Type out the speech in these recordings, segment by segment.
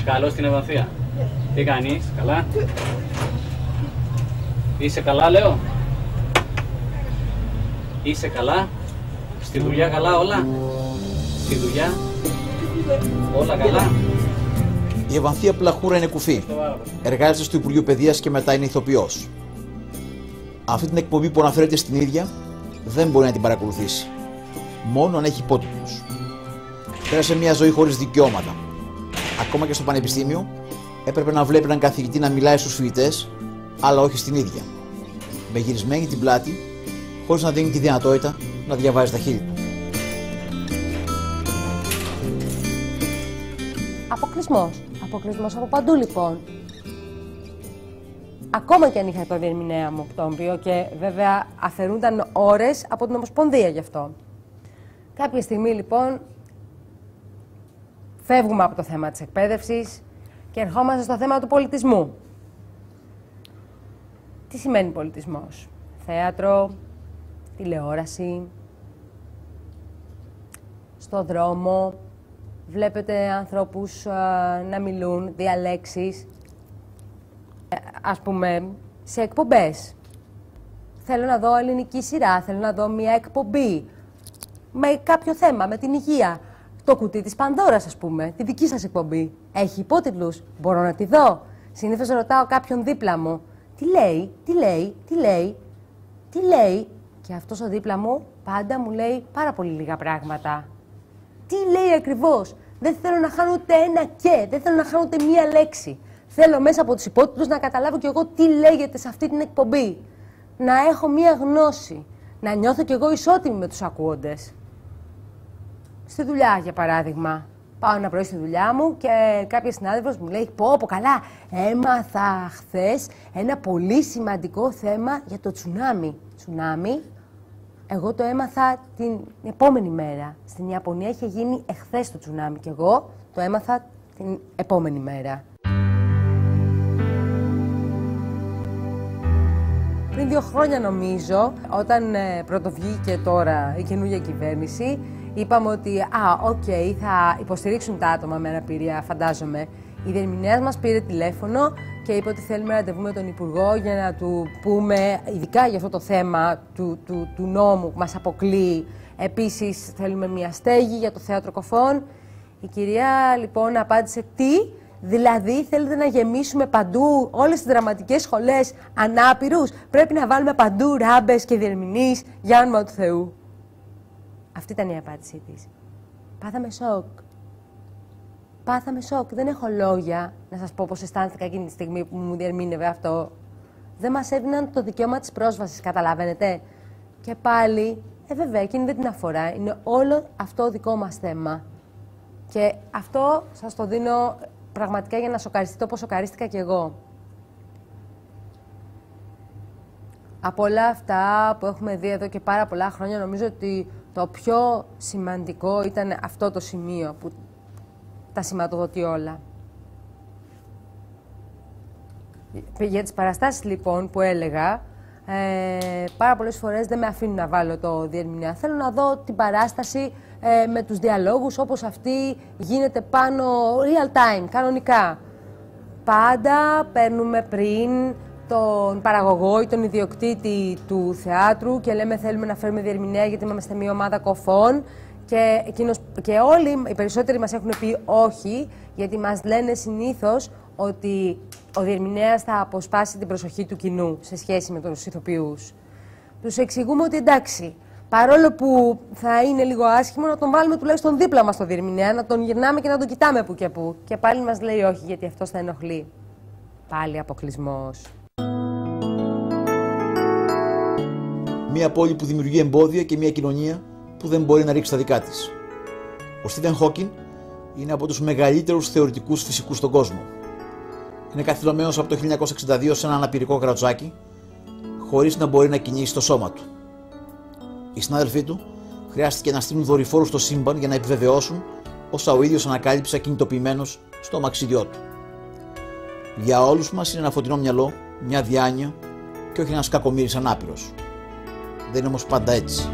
Καλώς στην Ευανθία. Τι κάνεις, καλά? Είσαι καλά, λέω. Είσαι καλά? Στη δουλειά καλά όλα? Στη δουλειά όλα καλά? Η Ευανθία Πλαχούρα είναι κουφή. Εργάζεται στο Υπουργείο Παιδείας και μετά είναι ηθοποιός. Αυτή την εκπομπή που αναφέρεται στην ίδια δεν μπορεί να την παρακολουθήσει. Μόνο αν έχει υπότιτλους. Πέρασε μια ζωή χωρίς δικαιώματα. Ακόμα και στο πανεπιστήμιο έπρεπε να βλέπει έναν καθηγητή να μιλάει στους φοιτητές, αλλά όχι στην ίδια. Με γυρισμένη την πλάτη, χωρίς να δίνει τη δυνατότητα να διαβάζει τα χείλη του. Αποκλεισμός. Αποκλεισμός από παντού λοιπόν. Ακόμα και αν είχα το διερμηνέα μου Οκτώβριο και βέβαια αφαιρούνταν ώρες από την Ομοσπονδία γι' αυτό. Κάποια στιγμή λοιπόν φεύγουμε από το θέμα της εκπαίδευσης και ερχόμαστε στο θέμα του πολιτισμού. Τι σημαίνει πολιτισμός? Θέατρο, τηλεόραση, στο δρόμο, βλέπετε ανθρώπους να μιλούν, διαλέξεις, ας πούμε, σε εκπομπές. Θέλω να δω ελληνική σειρά, θέλω να δω μια εκπομπή με κάποιο θέμα, με την υγεία. Το κουτί της Πανδώρας, ας πούμε, τη δική σας εκπομπή. Έχει υπότιτλους, μπορώ να τη δω. Συνήθως ρωτάω κάποιον δίπλα μου, τι λέει, τι λέει, τι λέει, τι λέει. Και αυτός ο δίπλα μου πάντα μου λέει πάρα πολύ λίγα πράγματα. Τι λέει ακριβώς? Δεν θέλω να χάνω ούτε ένα και, δεν θέλω να χάνω ούτε μία λέξη. Θέλω μέσα από τους υπότιτλους να καταλάβω κι εγώ τι λέγεται σε αυτή την εκπομπή. Να έχω μία γνώση. Να νιώθω κι εγώ ισότιμη με τους ακούοντες. Στη δουλειά, για παράδειγμα. Πάω ένα πρωί στη δουλειά μου και κάποια συνάδελφος μου λέει: Πω, καλά, έμαθα χθες ένα πολύ σημαντικό θέμα για το τσουνάμι. Τσουνάμι, εγώ το έμαθα την επόμενη μέρα. Στην Ιαπωνία είχε γίνει εχθές το τσουνάμι και εγώ το έμαθα την επόμενη μέρα. Πριν 2 χρόνια νομίζω, όταν πρωτοβγήκε τώρα η καινούργια κυβέρνηση, είπαμε ότι θα υποστηρίξουν τα άτομα με αναπηρία, φαντάζομαι. Η διερμηνέας μας πήρε τηλέφωνο και είπε ότι θέλουμε ραντεβού με τον Υπουργό για να του πούμε, ειδικά για αυτό το θέμα του νόμου που μας αποκλείει. Επίσης, θέλουμε μια στέγη για το Θέατρο Κοφών. Η κυρία λοιπόν απάντησε, τι? Δηλαδή θέλετε να γεμίσουμε παντού όλες τις δραματικές σχολές ανάπηρους? Πρέπει να βάλουμε παντού ράμπες και διερμηνείς για όνομα του Θεού? Αυτή ήταν η απάντησή της. Πάθαμε σοκ. Πάθαμε σοκ. Δεν έχω λόγια να σας πω πώς αισθάνθηκα εκείνη τη στιγμή που μου διερμήνευε αυτό. Δεν μας έδιναν το δικαίωμα της πρόσβασης, καταλαβαίνετε. Και πάλι, βέβαια, εκείνη δεν την αφορά. Είναι όλο αυτό δικό μας θέμα. Και αυτό σας το δίνω πραγματικά για να σοκαριστείτε όπως σοκαρίστηκα κι εγώ. Από όλα αυτά που έχουμε δει εδώ και πάρα πολλά χρόνια, νομίζω ότι το πιο σημαντικό ήταν αυτό το σημείο που τα σηματοδοτεί όλα. Για τις παραστάσεις λοιπόν που έλεγα, πάρα πολλές φορές δεν με αφήνουν να βάλω το διερμηνέα. Θέλω να δω την παράσταση με τους διαλόγους όπως αυτή γίνεται πάνω real time, κανονικά. Πάντα παίρνουμε πριν τον παραγωγό ή τον ιδιοκτήτη του θεάτρου και λέμε θέλουμε να φέρουμε διερμηνέα γιατί είμαστε μια ομάδα κοφών και όλοι, οι περισσότεροι μας έχουν πει όχι, γιατί μας λένε συνήθως ότι ο διερμηνέας θα αποσπάσει την προσοχή του κοινού σε σχέση με τους ηθοποιούς. Τους εξηγούμε ότι εντάξει, παρόλο που θα είναι λίγο άσχημο, να τον βάλουμε τουλάχιστον δίπλα μας το διερμηνέα, να τον γυρνάμε και να τον κοιτάμε που και που. Και πάλι μας λέει όχι, γιατί αυτός θα ενοχλεί. Πάλι αποκλεισμός. Μια πόλη που δημιουργεί εμπόδια και μια κοινωνία που δεν μπορεί να ρίξει τα δικά της. Ο Στίβεν Χόκιν είναι από τους μεγαλύτερους θεωρητικούς φυσικούς στον κόσμο. Είναι καθυλωμένος από το 1962 σε ένα αναπηρικό κραουτσάκι, χωρίς να μπορεί να κινήσει το σώμα του. Οι συνάδελφοί του χρειάστηκε να στείλουν δορυφόρους στο σύμπαν για να επιβεβαιώσουν όσα ο ίδιος ανακάλυψε ακινητοποιημένος στο αμαξίδιό του. Για όλους μας είναι ένα φωτεινό μυαλό, μια διάνοια και όχι ένας κακομοίρης ανάπηρος. Δεν είναι όμως πάντα έτσι.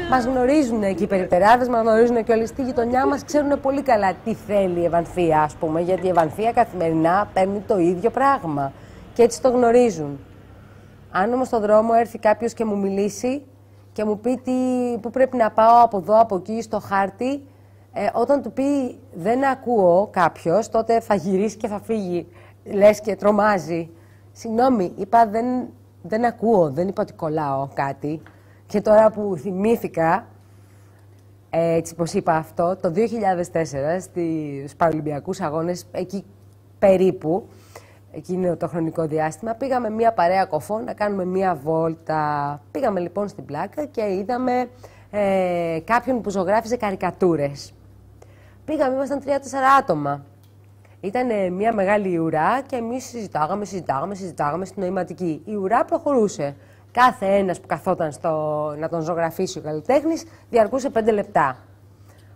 Μας γνωρίζουν εκεί οι περιπτεράδες, μας γνωρίζουν και όλοι στη γειτονιά μας, ξέρουν πολύ καλά τι θέλει η Ευανθία, ας πούμε, γιατί η Ευανθία καθημερινά παίρνει το ίδιο πράγμα και έτσι το γνωρίζουν. Αν όμως στον δρόμο έρθει κάποιος και μου μιλήσει και μου πει πού πρέπει να πάω από εδώ, από εκεί, στο χάρτη, όταν του πει δεν ακούω κάποιος, τότε θα γυρίσει και θα φύγει, λες και τρομάζει. Συγγνώμη, είπα δεν ακούω, δεν είπα ότι κολλάω κάτι. Και τώρα που θυμήθηκα, έτσι πως είπα αυτό, το 2004 στους Παραολυμπιακούς Αγώνες, εκεί περίπου, εκείνο το χρονικό διάστημα, πήγαμε μία παρέα κοφών να κάνουμε μία βόλτα. Πήγαμε λοιπόν στην πλάκα και είδαμε κάποιον που ζωγράφιζε καρικατούρες. Πήγαμε, ήμασταν 3-4 άτομα. Ήταν μία μεγάλη ουρά και εμείς συζητάγαμε στην νοηματική. Η ουρά προχωρούσε. Κάθε ένας που καθόταν να τον ζωγραφίσει ο καλλιτέχνης διαρκούσε 5 λεπτά.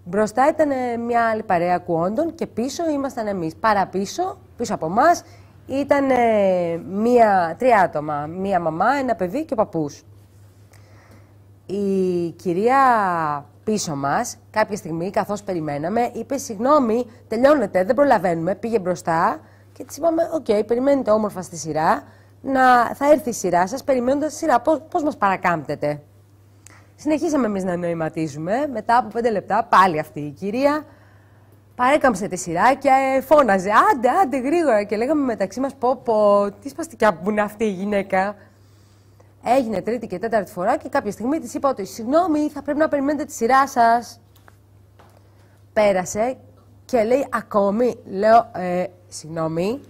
Μπροστά ήταν μια άλλη παρέα ακουόντων και πίσω ήμασταν εμείς. Παραπίσω, πίσω από εμάς, ήταν 3 άτομα. Μία μαμά, ένα παιδί και ο παππούς. Η κυρία πίσω μας, κάποια στιγμή, καθώς περιμέναμε, είπε «Συγγνώμη, τελειώνεται, δεν προλαβαίνουμε». Πήγε μπροστά και της είπαμε «Οκ, περιμένετε όμορφα στη σειρά». Θα έρθει η σειρά σας, περιμένοντας τη σειρά. Πώς μας παρακάμπτετε. Συνεχίσαμε εμείς να νοηματίζουμε. Μετά από 5 λεπτά, πάλι αυτή η κυρία παρέκαμψε τη σειρά και φώναζε άντε γρήγορα. Και λέγαμε μεταξύ μας τι σπαστικιά που είναι αυτή η γυναίκα. Έγινε 3η και 4η φορά και κάποια στιγμή της είπα ότι συγγνώμη, θα πρέπει να περιμένετε τη σειρά σας. Πέρασε και λέει ακόμη, λέω συγγνώμη.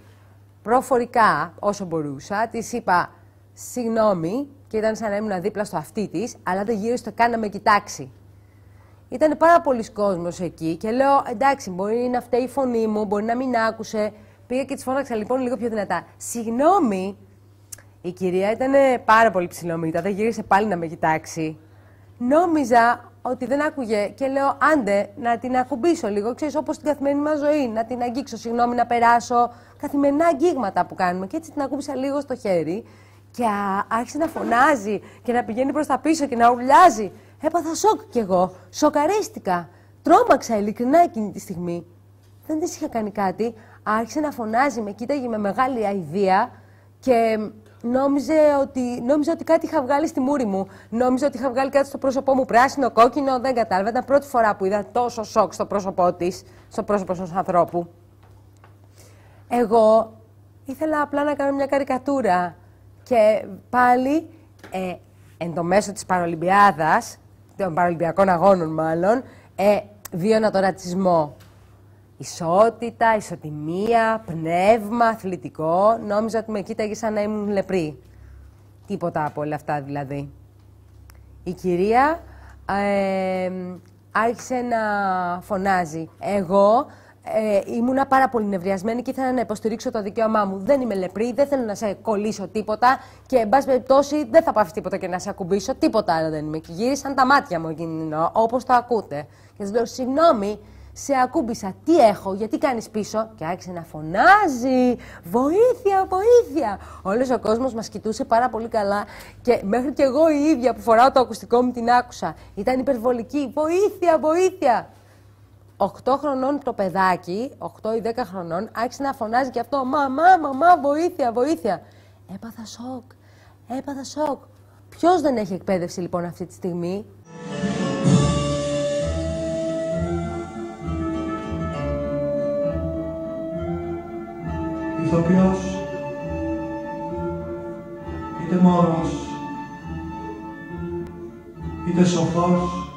Προφορικά, όσο μπορούσα, της είπα συγγνώμη και ήταν σαν να ήμουν δίπλα στο αυτί της, αλλά δεν γύρισε καν να με κοιτάξει. Ήταν πάρα πολλοί κόσμος εκεί και λέω εντάξει, μπορεί να φταίει η φωνή μου, μπορεί να μην άκουσε. Πήγα και της φώναξα λοιπόν λίγο πιο δυνατά. Συγγνώμη, η κυρία ήταν πάρα πολύ ψηλομύτα, δεν γύρισε πάλι να με κοιτάξει. Νόμιζα ότι δεν άκουγε και λέω άντε να την ακουμπήσω λίγο, ξέρεις, όπως στην καθημερινή μας ζωή, να την αγγίξω, συγγνώμη, να περάσω, καθημερινά αγγίγματα που κάνουμε. Και έτσι την ακούμπησα λίγο στο χέρι και άρχισε να φωνάζει και να πηγαίνει προς τα πίσω και να ουρλιάζει. Έπαθα σοκ κι εγώ, σοκαρίστηκα, τρόμαξα ειλικρινά εκείνη τη στιγμή. Δεν της είχα κάνει κάτι, άρχισε να φωνάζει, με κοίταγε με μεγάλη αηδία και νόμιζε ότι κάτι είχα βγάλει στη μούρη μου. Νόμιζε ότι είχα βγάλει κάτι στο πρόσωπό μου, πράσινο, κόκκινο, δεν κατάλαβα. Ήταν πρώτη φορά που είδα τόσο σοκ στο πρόσωπό της, στο πρόσωπο ενός ανθρώπου. Εγώ ήθελα απλά να κάνω μια καρικατούρα και πάλι εν το μέσο της Παραολυμπιάδας, των Παραολυμπιακών Αγώνων μάλλον, βίωνα τον ρατσισμό. Ισότητα, ισοτιμία, πνεύμα, αθλητικό. Νόμιζα ότι με κοίταγε σαν να ήμουν λεπρή. Τίποτα από όλα αυτά δηλαδή. Η κυρία άρχισε να φωνάζει. Εγώ ήμουνα πάρα πολύ νευριασμένη και ήθελα να υποστηρίξω το δικαίωμά μου. Δεν είμαι λεπρή, δεν θέλω να σε κολλήσω τίποτα και, εν πάση περιπτώσει, δεν θα πάθει τίποτα και να σε ακουμπήσω. Τίποτα άλλο δεν είμαι. Και γύρισαν τα μάτια μου εκείνη, όπως το ακούτε. Και της λέω, συγγνώμη, σε ακούμπησα. Τι έχω, γιατί κάνεις πίσω? Και άρχισε να φωνάζει. Βοήθεια, βοήθεια. Όλος ο κόσμος μας κοιτούσε πάρα πολύ καλά και μέχρι και εγώ η ίδια που φοράω το ακουστικό μου την άκουσα. Ήταν υπερβολική. Βοήθεια, βοήθεια. 8 χρονών το παιδάκι, 8 ή 10 χρονών, άρχισε να φωνάζει και αυτό. Μαμά, βοήθεια, βοήθεια. Έπαθα σοκ. Ποιος δεν έχει εκπαίδευση λοιπόν αυτή τη στιγμή? Ηθοποιός, είτε μόρος, είτε σοφός,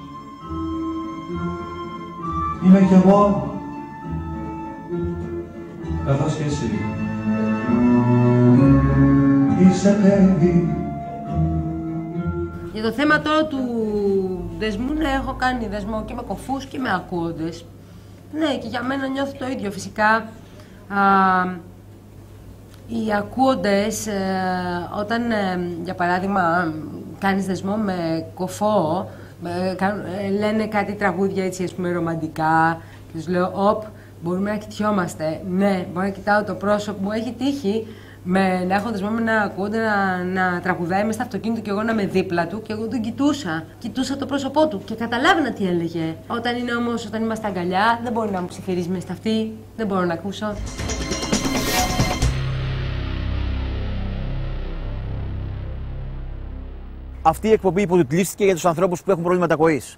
είμαι κι εγώ, καθώς και εσύ. Είσαι παιδί. Για το θέμα τώρα του δεσμού, ναι, έχω κάνει δεσμό και με κοφούς και με ακούοντες. Ναι, και για μένα νιώθω το ίδιο φυσικά. Οι ακούοντες, όταν για παράδειγμα κάνεις δεσμό με κοφό, λένε κάτι τραγούδια έτσι, ας πούμε, ρομαντικά και τους λέω, μπορούμε να κοιτιόμαστε. Ναι, μπορώ να κοιτάω το πρόσωπο μου. Έχει τύχει Να έχω δεσμεύομαι να ακούγονται, να τραγουδάει μες στο αυτοκίνητο και εγώ να είμαι δίπλα του και εγώ τον κοιτούσα. Κοιτούσα το πρόσωπό του και καταλάβαινα τι έλεγε. Όταν είμαστε αγκαλιά, δεν μπορεί να μου ψιθυρίζει μες στα αυτή, δεν μπορώ να ακούσω. Αυτή η εκπομπή υποτιτλίστηκε για τους ανθρώπους που έχουν προβλήματα ακοής.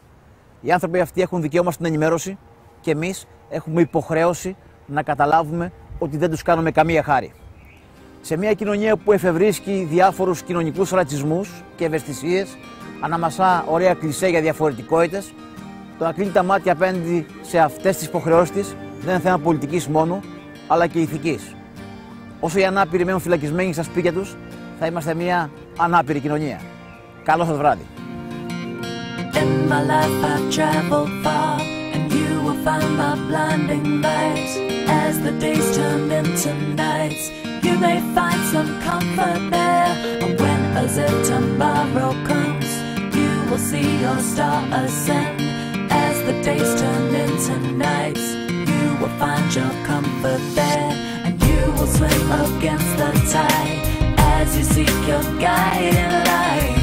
Οι άνθρωποι αυτοί έχουν δικαίωμα στην ενημέρωση και εμείς έχουμε υποχρέωση να καταλάβουμε ότι δεν τους κάνουμε καμία χάρη. Σε μια κοινωνία που εφευρίσκει διάφορους κοινωνικούς ρατσισμούς και ευαισθησίες, αναμασά ωραία κλισέ για διαφορετικότητες, το να κλείνει τα μάτια απέναντι σε αυτές τις υποχρεώσεις της δεν είναι θέμα πολιτικής μόνο, αλλά και ηθικής. Όσο οι ανάπηροι μένουν φυλακισμένοι στα σπίτια τους, θα είμαστε μια ανάπηρη κοινωνία. Καλό σας βράδυ. In my life I've traveled far, and you will find my blinding lights. As the days turn into nights, you may find some comfort there. And when as if tomorrow comes, you will see your star ascend. As the days turn into nights, you will find your comfort there. And you will swim against the tide, as you seek your guiding light.